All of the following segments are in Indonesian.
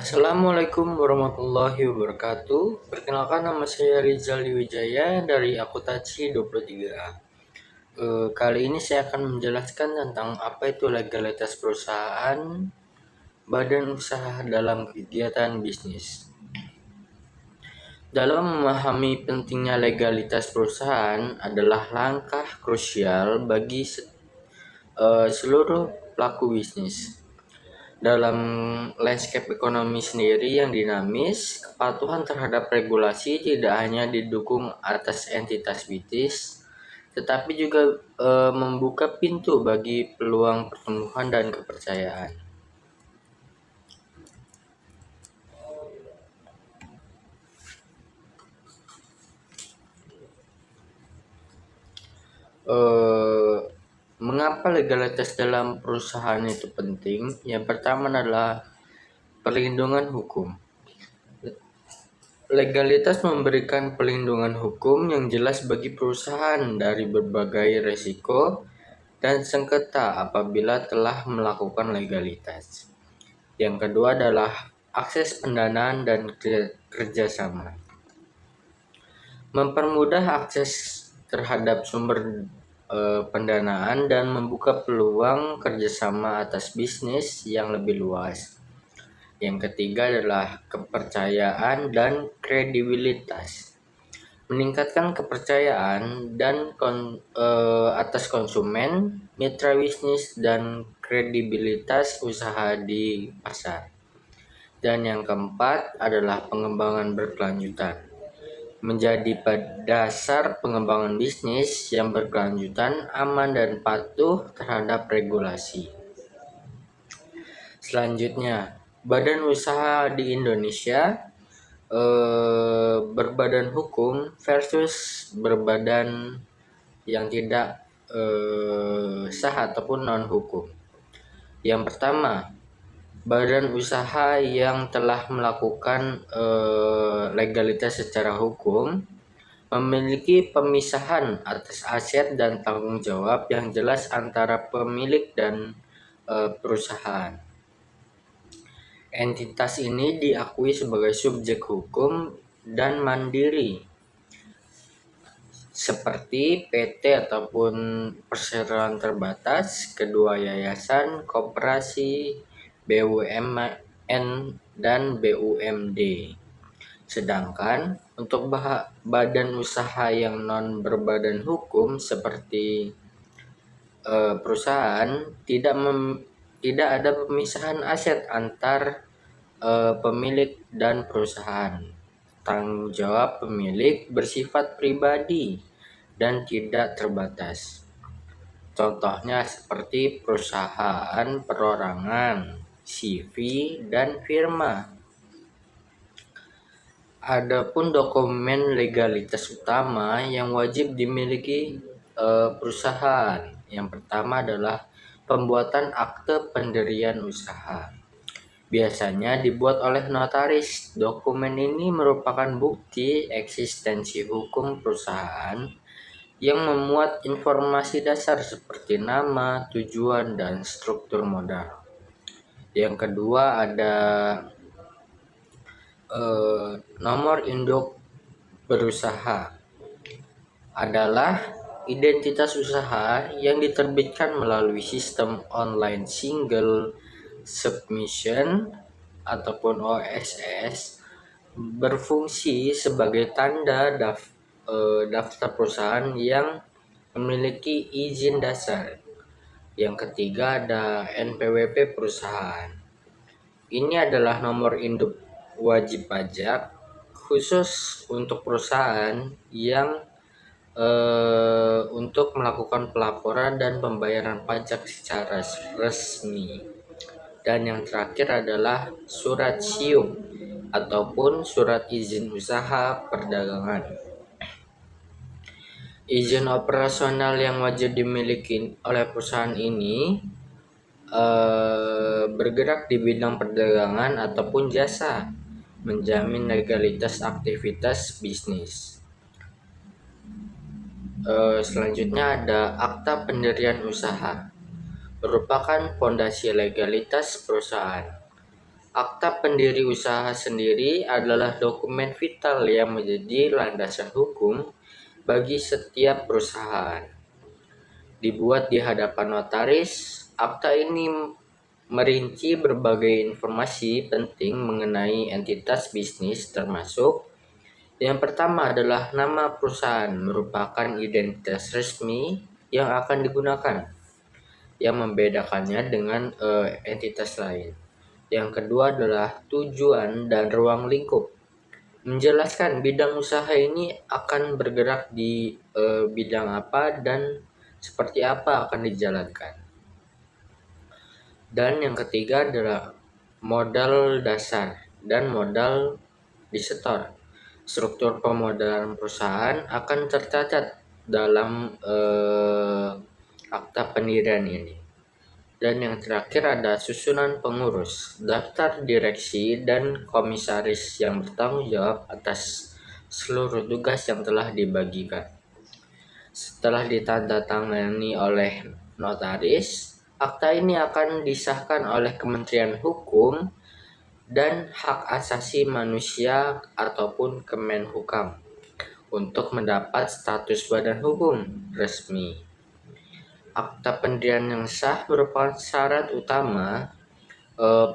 Assalamualaikum warahmatullahi wabarakatuh. Perkenalkan, nama saya Rizal Wijaya dari Akuntansi 23A. Kali ini saya akan menjelaskan tentang apa itu legalitas perusahaan, badan usaha dalam kegiatan bisnis. Dalam memahami pentingnya legalitas perusahaan adalah langkah krusial bagi seluruh pelaku bisnis. Dalam landscape ekonomi sendiri yang dinamis, kepatuhan terhadap regulasi tidak hanya didukung atas entitas bisnis, tetapi juga membuka pintu bagi peluang pertumbuhan dan kepercayaan. Mengapa legalitas dalam perusahaan itu penting? Yang pertama adalah perlindungan hukum. Legalitas memberikan perlindungan hukum yang jelas bagi perusahaan dari berbagai risiko dan sengketa apabila telah melakukan legalitas. Yang kedua adalah akses pendanaan dan kerjasama. Mempermudah akses terhadap sumber pendanaan dan membuka peluang kerjasama atas bisnis yang lebih luas. Yang ketiga adalah kepercayaan dan kredibilitas. Meningkatkan kepercayaan dan atas konsumen, mitra bisnis, dan kredibilitas usaha di pasar. Dan yang keempat adalah pengembangan berkelanjutan. Menjadi dasar pengembangan bisnis yang berkelanjutan, aman, dan patuh terhadap regulasi. Selanjutnya, badan usaha di Indonesia berbadan hukum versus berbadan yang tidak sah ataupun non hukum. Yang pertama, badan usaha yang telah melakukan legalitas secara hukum memiliki pemisahan atas aset dan tanggung jawab yang jelas antara pemilik dan perusahaan. Entitas ini diakui sebagai subjek hukum dan mandiri, seperti PT ataupun perseroan terbatas, kedua yayasan, koperasi, BUMN, dan BUMD. Sedangkan untuk badan usaha yang non berbadan hukum seperti perusahaan tidak ada pemisahan aset antar pemilik dan perusahaan. Tanggung jawab pemilik bersifat pribadi dan tidak terbatas. Contohnya seperti perusahaan perorangan, CV, dan firma. Adapun dokumen legalitas utama yang wajib dimiliki perusahaan. Yang pertama adalah pembuatan akte pendirian usaha. Biasanya dibuat oleh notaris. Dokumen ini merupakan bukti eksistensi hukum perusahaan yang memuat informasi dasar seperti nama, tujuan, dan struktur modal. Yang kedua ada nomor induk berusaha. Adalah identitas usaha yang diterbitkan melalui sistem online single submission ataupun OSS, berfungsi sebagai tanda daftar perusahaan yang memiliki izin dasar. Yang ketiga ada NPWP perusahaan. Ini adalah nomor induk wajib pajak khusus untuk perusahaan yang untuk melakukan pelaporan dan pembayaran pajak secara resmi. Dan yang terakhir adalah surat SIUP ataupun surat izin usaha perdagangan. Izin operasional yang wajib dimiliki oleh perusahaan ini bergerak di bidang perdagangan ataupun jasa, menjamin legalitas aktivitas bisnis. Selanjutnya ada akta pendirian usaha, merupakan fondasi legalitas perusahaan. Akta pendiri usaha sendiri adalah dokumen vital yang menjadi landasan hukum bagi setiap perusahaan. Dibuat di hadapan notaris, akta ini merinci berbagai informasi penting mengenai entitas bisnis termasuk yang pertama adalah nama perusahaan merupakan identitas resmi yang akan digunakan yang membedakannya dengan entitas lain. Yang kedua adalah tujuan dan ruang lingkup. Menjelaskan bidang usaha ini akan bergerak di bidang apa dan seperti apa akan dijalankan. Dan yang ketiga adalah modal dasar dan modal disetor. Struktur pemodalan perusahaan akan tercatat dalam akta pendirian ini. Dan yang terakhir ada susunan pengurus, daftar direksi, dan komisaris yang bertanggung jawab atas seluruh tugas yang telah dibagikan. Setelah ditandatangani oleh notaris, akta ini akan disahkan oleh Kementerian Hukum dan Hak Asasi Manusia ataupun Kemenhukam untuk mendapat status badan hukum resmi. Akta pendirian yang sah merupakan syarat utama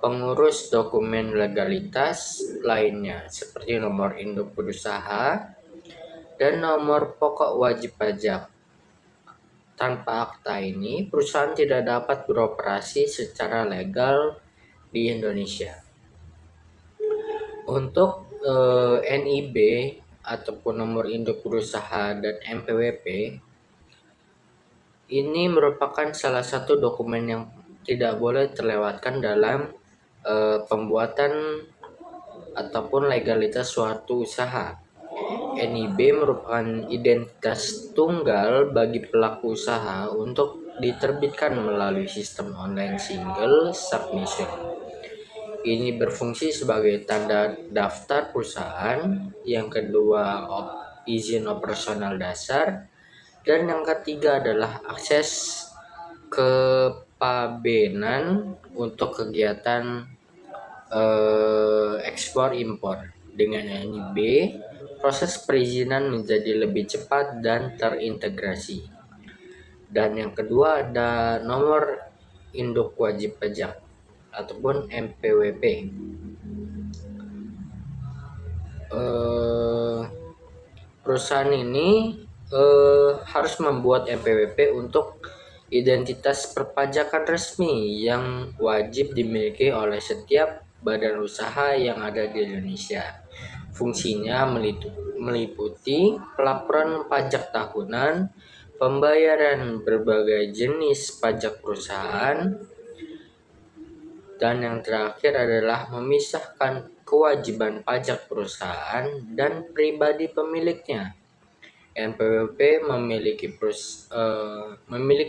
pengurus dokumen legalitas lainnya seperti nomor induk berusaha dan nomor pokok wajib pajak. Tanpa akta ini, perusahaan tidak dapat beroperasi secara legal di Indonesia. Untuk NIB ataupun nomor induk berusaha dan NPWP ini merupakan salah satu dokumen yang tidak boleh terlewatkan dalam pembuatan ataupun legalitas suatu usaha. NIB merupakan identitas tunggal bagi pelaku usaha untuk diterbitkan melalui sistem online single submission. Ini berfungsi sebagai tanda daftar perusahaan, yang kedua izin operasional dasar, dan yang ketiga adalah akses kepabeanan untuk kegiatan ekspor impor. Dengan NIB, proses perizinan menjadi lebih cepat dan terintegrasi. Dan yang kedua ada nomor induk wajib pajak ataupun NPWP. Perusahaan ini harus membuat NPWP untuk identitas perpajakan resmi yang wajib dimiliki oleh setiap badan usaha yang ada di Indonesia. Fungsinya meliputi pelaporan pajak tahunan, pembayaran berbagai jenis pajak perusahaan, dan yang terakhir adalah memisahkan kewajiban pajak perusahaan dan pribadi pemiliknya. NPWP memiliki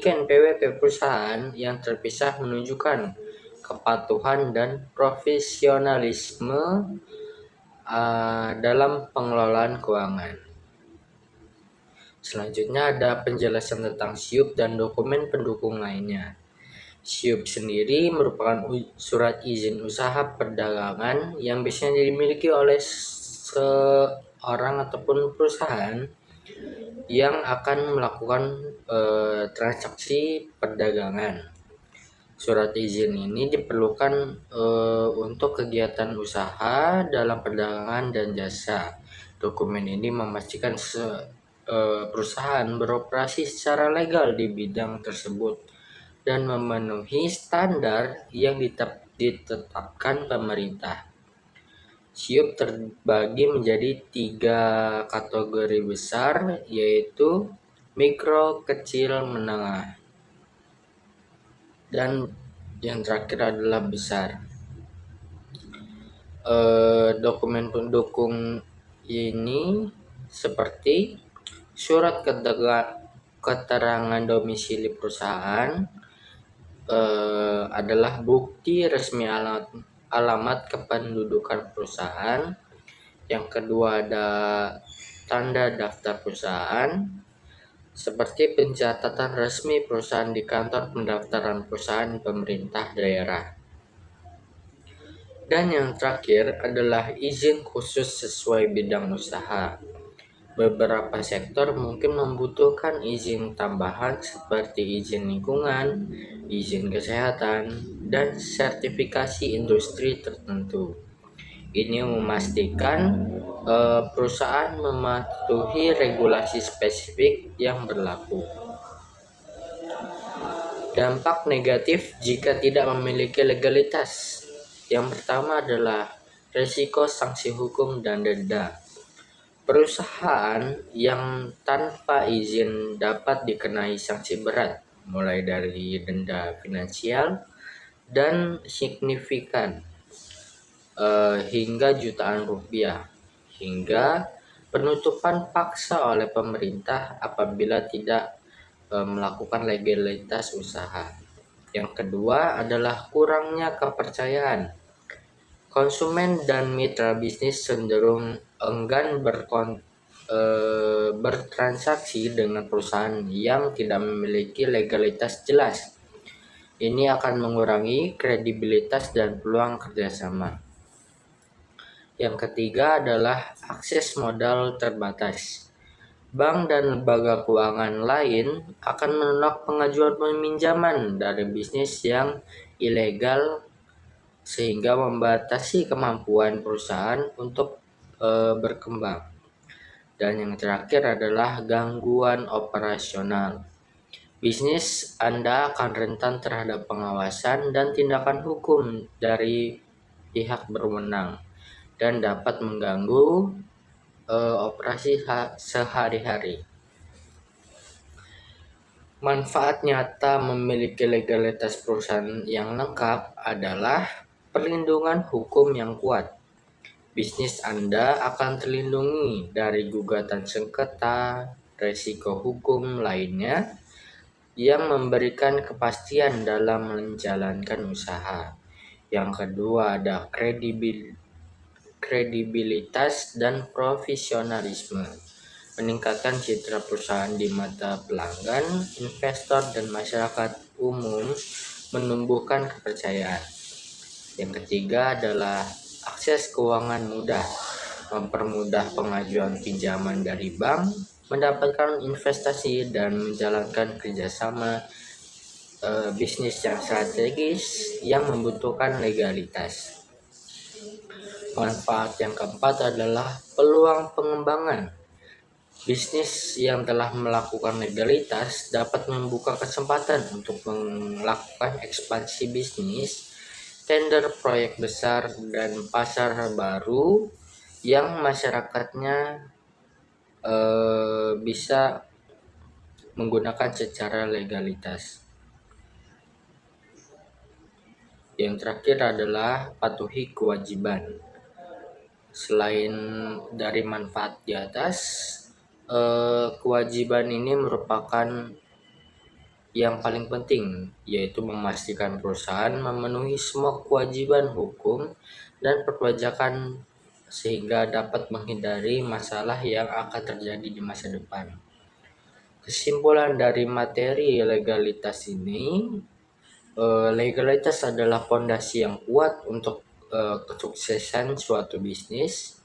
NPWP perusahaan yang terpisah menunjukkan kepatuhan dan profesionalisme dalam pengelolaan keuangan. Selanjutnya ada penjelasan tentang SIUP dan dokumen pendukung lainnya. SIUP sendiri merupakan surat izin usaha perdagangan yang biasanya dimiliki oleh seorang ataupun perusahaan yang akan melakukan transaksi perdagangan. Surat izin ini diperlukan untuk kegiatan usaha dalam perdagangan dan jasa. Dokumen ini memastikan perusahaan beroperasi secara legal di bidang tersebut dan memenuhi standar yang ditetapkan pemerintah. SIUP terbagi menjadi 3 kategori besar, yaitu mikro, kecil, menengah, dan yang terakhir adalah besar. Dokumen pendukung ini seperti surat keterangan domisili perusahaan, adalah bukti resmi alamat kependudukan perusahaan. Yang kedua ada tanda daftar perusahaan, seperti pencatatan resmi perusahaan di kantor pendaftaran perusahaan pemerintah daerah. Dan yang terakhir adalah izin khusus sesuai bidang usaha. Beberapa sektor mungkin membutuhkan izin tambahan seperti izin lingkungan, izin kesehatan, dan sertifikasi industri tertentu. Ini memastikan perusahaan mematuhi regulasi spesifik yang berlaku. Dampak negatif jika tidak memiliki legalitas. Yang pertama adalah risiko sanksi hukum dan denda. Perusahaan yang tanpa izin dapat dikenai sanksi berat, mulai dari denda finansial dan signifikan hingga jutaan rupiah, hingga penutupan paksa oleh pemerintah apabila tidak melakukan legalitas usaha. Yang kedua adalah kurangnya kepercayaan. Konsumen dan mitra bisnis cenderung enggan bertransaksi dengan perusahaan yang tidak memiliki legalitas jelas. Ini akan mengurangi kredibilitas dan peluang kerjasama. Yang ketiga adalah akses modal terbatas. Bank dan lembaga keuangan lain akan menolak pengajuan peminjaman dari bisnis yang ilegal sehingga membatasi kemampuan perusahaan untuk berkembang. Dan yang terakhir adalah gangguan operasional. Bisnis Anda akan rentan terhadap pengawasan dan tindakan hukum dari pihak berwenang dan dapat mengganggu operasi sehari-hari. Manfaat nyata memiliki legalitas perusahaan yang lengkap adalah perlindungan hukum yang kuat. Bisnis Anda akan terlindungi dari gugatan sengketa, resiko hukum lainnya yang memberikan kepastian dalam menjalankan usaha. Yang kedua ada kredibilitas dan profesionalisme. Meningkatkan citra perusahaan di mata pelanggan, investor, dan masyarakat umum, menumbuhkan kepercayaan. Yang ketiga adalah akses keuangan mudah, mempermudah pengajuan pinjaman dari bank, mendapatkan investasi, dan menjalankan kerjasama bisnis yang strategis yang membutuhkan legalitas. Manfaat yang keempat adalah peluang pengembangan. Bisnis yang telah melakukan legalitas dapat membuka kesempatan untuk melakukan ekspansi bisnis, tender proyek besar, dan pasar baru yang masyarakatnya bisa menggunakan secara legalitas. Yang terakhir adalah patuhi kewajiban. Selain dari manfaat di atas, kewajiban ini merupakan yang paling penting, yaitu memastikan perusahaan memenuhi semua kewajiban hukum dan perpajakan sehingga dapat menghindari masalah yang akan terjadi di masa depan. Kesimpulan dari materi legalitas ini, legalitas adalah fondasi yang kuat untuk kesuksesan suatu bisnis.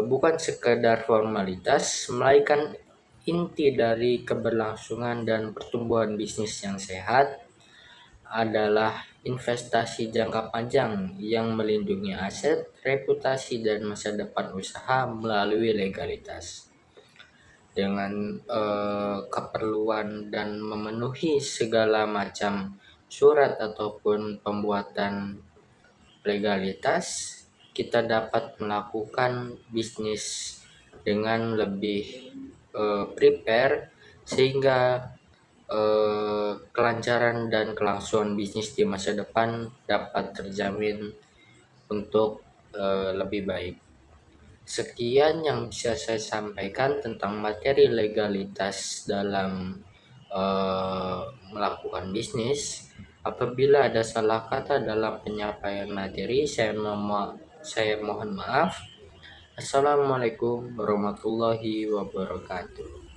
Bukan sekadar formalitas, melainkan inti dari keberlangsungan dan pertumbuhan bisnis yang sehat adalah investasi jangka panjang yang melindungi aset, reputasi, dan masa depan usaha melalui legalitas. Dengan keperluan dan memenuhi segala macam surat ataupun pembuatan legalitas, kita dapat melakukan bisnis dengan lebih prepare sehingga kelancaran dan kelangsungan bisnis di masa depan dapat terjamin untuk lebih baik. Sekian yang bisa saya sampaikan tentang materi legalitas dalam melakukan bisnis. Apabila ada salah kata dalam penyampaian materi, saya mohon maaf. Assalamualaikum warahmatullahi wabarakatuh.